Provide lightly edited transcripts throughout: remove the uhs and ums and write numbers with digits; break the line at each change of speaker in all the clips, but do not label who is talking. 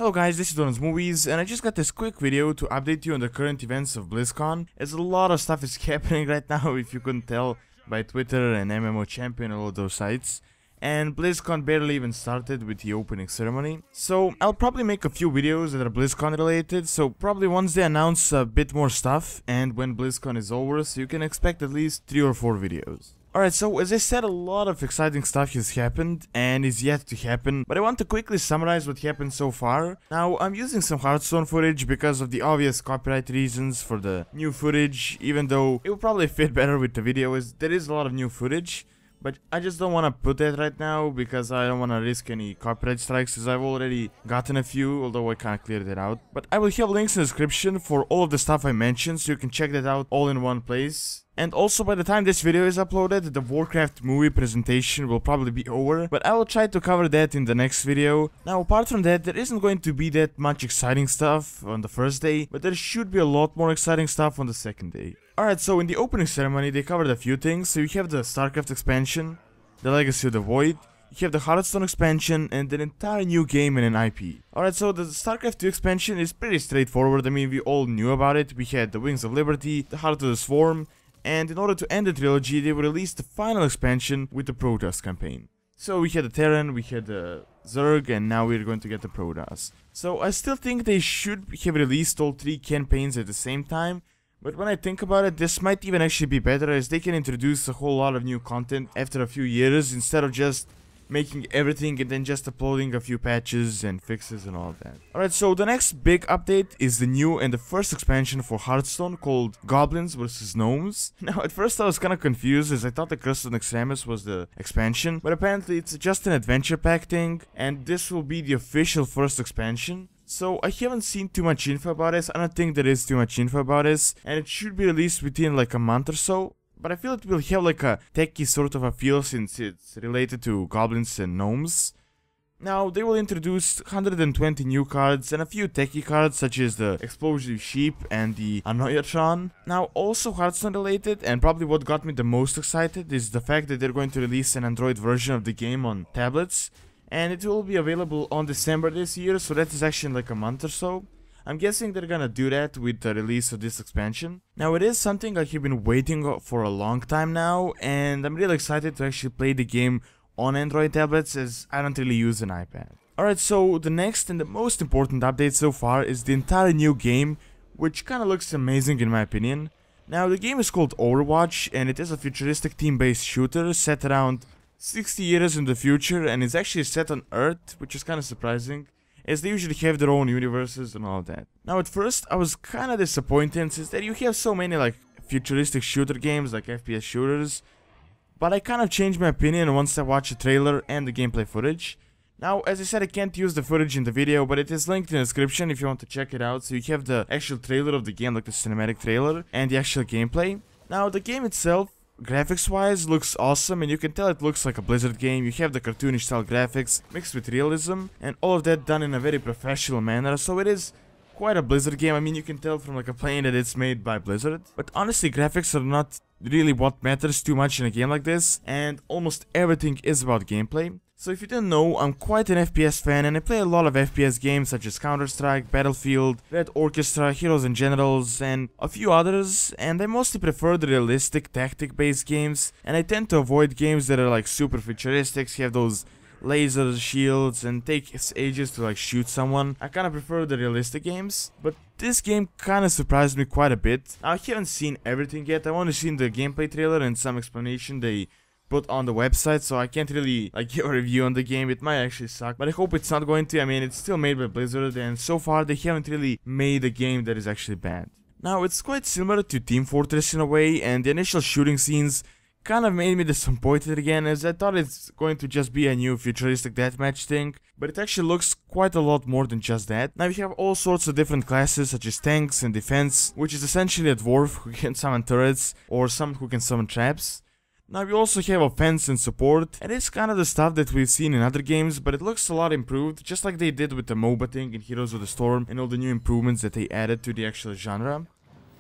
Hello guys, this is Doronsmovies, and I just got this quick video to update you on the current events of Blizzcon, as a lot of stuff is happening right now, if you couldn't tell by Twitter and MMO Champion and all those sites. And BlizzCon barely even started with the opening ceremony. So I'll probably make a few videos that are BlizzCon related, so probably once they announce a bit more stuff, and when BlizzCon is over, so you can expect at least 3 or 4 videos. Alright, so as I said, a lot of exciting stuff has happened and is yet to happen, but I want to quickly summarize what happened so far. Now, I'm using some Hearthstone footage because of the obvious copyright reasons for the new footage, even though it will probably fit better with the video, as there is a lot of new footage. But I just don't want to put that right now because I don't want to risk any copyright strikes, as I've already gotten a few, although I kind of cleared it out. But I will have links in the description for all of the stuff I mentioned, so you can check that out all in one place. And also, by the time this video is uploaded, the Warcraft movie presentation will probably be over, but I will try to cover that in the next video. Now, apart from that, there isn't going to be that much exciting stuff on the first day, but there should be a lot more exciting stuff on the second day. Alright, so in the opening ceremony, they covered a few things. So you have the Starcraft expansion, the Legacy of the Void, you have the Hearthstone expansion, and an entire new game and an IP. Alright, so the Starcraft 2 expansion is pretty straightforward. I mean, we all knew about it. We had the Wings of Liberty, the Heart of the Swarm, and in order to end the trilogy, they released the final expansion with the Protoss campaign. So we had the Terran, we had the Zerg, and now we're going to get the Protoss. So I still think they should have released all 3 campaigns at the same time. But when I think about it, this might even actually be better, as they can introduce a whole lot of new content after a few years, instead of just making everything and then just uploading a few patches and fixes and all that. Alright, so the next big update is the new and the first expansion for Hearthstone, called Goblins vs Gnomes. Now, at first I was kinda confused, as I thought the Curse of Nexamus was the expansion, but apparently it's just an adventure pack thing, and this will be the official first expansion. So I haven't seen too much info about this. I don't think there is too much info about this, and it should be released within like a month or so. But I feel it will have like a techie sort of a feel, since it's related to goblins and gnomes. Now, they will introduce 120 new cards and a few techie cards, such as the Explosive Sheep and the Annoyatron. Now, also Hearthstone related, and probably what got me the most excited, is the fact that they're going to release an Android version of the game on tablets. And it will be available on December this year, so that is actually in like a month or so. I'm guessing they're gonna do that with the release of this expansion. Now, it is something I have been waiting for a long time now, and I'm really excited to actually play the game on Android tablets, as I don't really use an iPad. Alright, so the next and the most important update so far is the entire new game, which kinda looks amazing in my opinion. Now, the game is called Overwatch, and it is a futuristic team-based shooter set around 60 years in the future, and it's actually set on Earth, which is kind of surprising, as they usually have their own universes and all that. Now, at first I was kind of disappointed, since that you have so many like futuristic shooter games, like FPS shooters, but I kind of changed my opinion once I watched the trailer and the gameplay footage. Now, as I said, I can't use the footage in the video, but it is linked in the description if you want to check it out. So you have the actual trailer of the game, like the cinematic trailer, and the actual gameplay. Now, the game itself, graphics-wise, looks awesome, and you can tell it looks like a Blizzard game. You have the cartoonish style graphics mixed with realism, and all of that done in a very professional manner, so it is quite a Blizzard game. I mean, you can tell from like a playing that it's made by Blizzard. But honestly, graphics are not really what matters too much in a game like this, and almost everything is about gameplay. So if you didn't know, I'm quite an FPS fan, and I play a lot of FPS games such as Counter-Strike, Battlefield, Red Orchestra, Heroes and Generals, and a few others, and I mostly prefer the realistic tactic-based games, and I tend to avoid games that are like super futuristic, have those lasers, shields, and take ages to like shoot someone. I kinda prefer the realistic games, but this game kinda surprised me quite a bit. Now, I haven't seen everything yet. I've only seen the gameplay trailer and some explanation they put on the website, so I can't really like give a review on the game. It might actually suck, but I hope it's not going to. I mean, it's still made by Blizzard, and so far they haven't really made a game that is actually bad. Now, it's quite similar to Team Fortress in a way, and the initial shooting scenes kind of made me disappointed again, as I thought it's going to just be a new futuristic deathmatch thing, but it actually looks quite a lot more than just that. Now, you have all sorts of different classes, such as tanks and defense, which is essentially a dwarf who can summon turrets, or someone who can summon traps. Now, we also have offense and support, and it's kind of the stuff that we've seen in other games, but it looks a lot improved, just like they did with the MOBA thing in Heroes of the Storm, and all the new improvements that they added to the actual genre.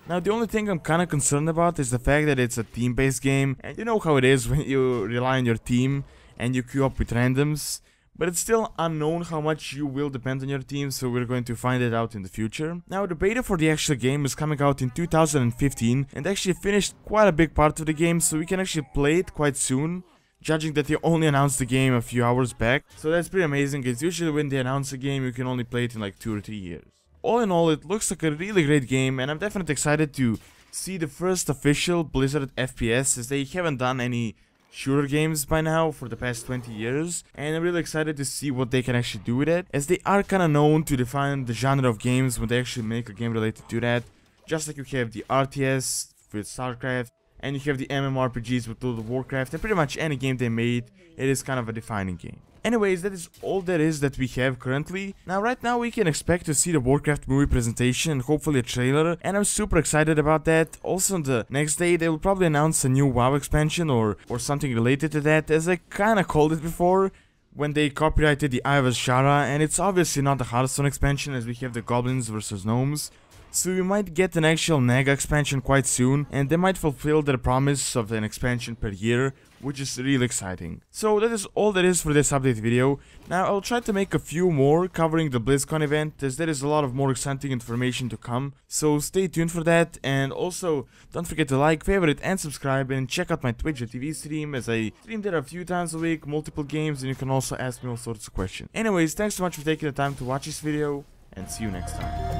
Now, the only thing I'm kinda concerned about is the fact that it's a team-based game, and you know how it is when you rely on your team, and you queue up with randoms. but it's still unknown how much you will depend on your team, so we're going to find it out in the future. Now, the beta for the actual game is coming out in 2015 and actually finished quite a big part of the game, so we can actually play it quite soon, judging that they only announced the game a few hours back. So that's pretty amazing, because usually when they announce a game you can only play it in like 2 or 3 years. All in all, it looks like a really great game, and I'm definitely excited to see the first official Blizzard FPS, as they haven't done any shooter games by now for the past 20 years, and I'm really excited to see what they can actually do with it, as they are kinda known to define the genre of games when they actually make a game related to that. Just like you have the RTS with Starcraft, and you have the MMORPGs with World of Warcraft, and pretty much any game they made, it is kind of a defining game. Anyways, that is all there is that we have currently. Now, right now we can expect to see the Warcraft movie presentation and hopefully a trailer, and I'm super excited about that. Also, on the next day they will probably announce a new WoW expansion or something related to that, as I kinda called it before when they copyrighted the Eye of Ashara, and it's obviously not the Hearthstone expansion, as we have the Goblins versus Gnomes. So we might get an actual Naga expansion quite soon, and they might fulfill their promise of an expansion per year, which is really exciting. So that is all there is for this update video. Now I'll try to make a few more covering the Blizzcon event, as there is a lot of more exciting information to come, so stay tuned for that. And also don't forget to like, favorite and subscribe, and check out my Twitch and TV stream, as I stream there a few times a week, multiple games, and you can also ask me all sorts of questions. Anyways, thanks so much for taking the time to watch this video, and see you next time.